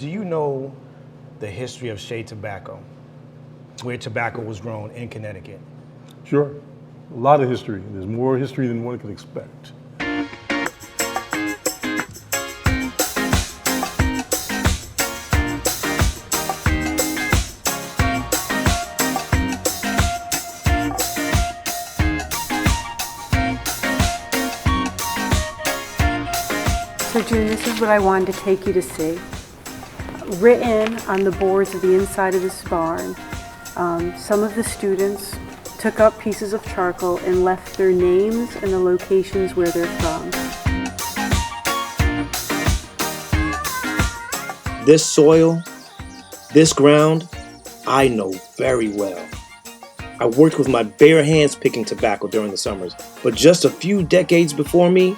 do you know the history of Shea Tobacco, where tobacco was grown in Connecticut? Sure. A lot of history. There's more history than one could expect. So June, this is what I wanted to take you to see. Written on the boards of the inside of this barn, some of the students took up pieces of charcoal and left their names and the locations where they're from. This soil, this ground, I know very well. I worked with my bare hands picking tobacco during the summers, but just a few decades before me,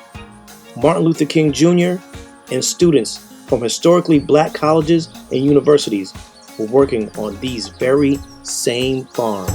Martin Luther King Jr. and students from historically black colleges and universities were working on these very same farms.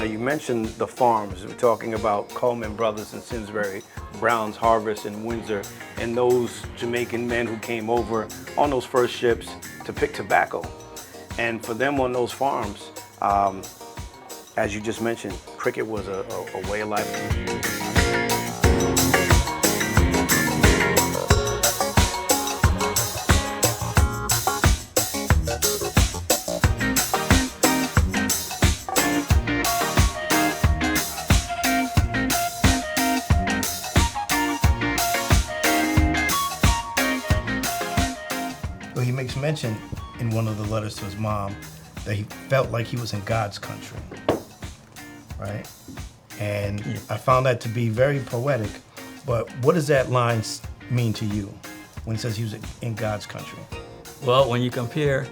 You mentioned the farms. We're talking about Coleman Brothers in Simsbury, Brown's Harvest in Windsor, and those Jamaican men who came over on those first ships to pick tobacco. And for them on those farms, as you just mentioned, cricket was a way of life. Well, he makes mention in one of the letters to his mom that he felt like he was in God's country, right? And I found that to be very poetic, but what does that line mean to you when he says he was in God's country? Well, when you compare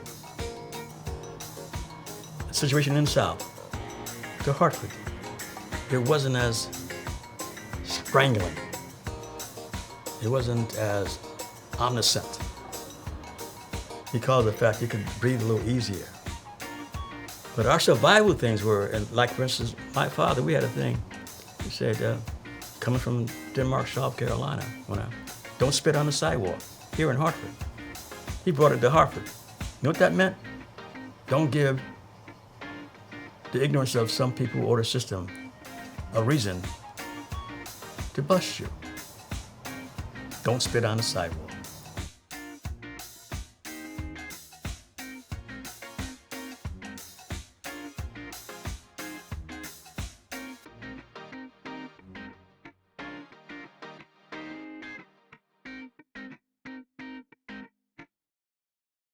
the situation in the South to Hartford, it wasn't as strangling. It wasn't as omniscient, because of the fact you could breathe a little easier. But our survival things were, and like for instance, my father, we had a thing. He said, coming from Denmark, South Carolina, don't spit on the sidewalk, here in Hartford. He brought it to Hartford. You know what that meant? Don't give the ignorance of some people or the system a reason to bust you. Don't spit on the sidewalk.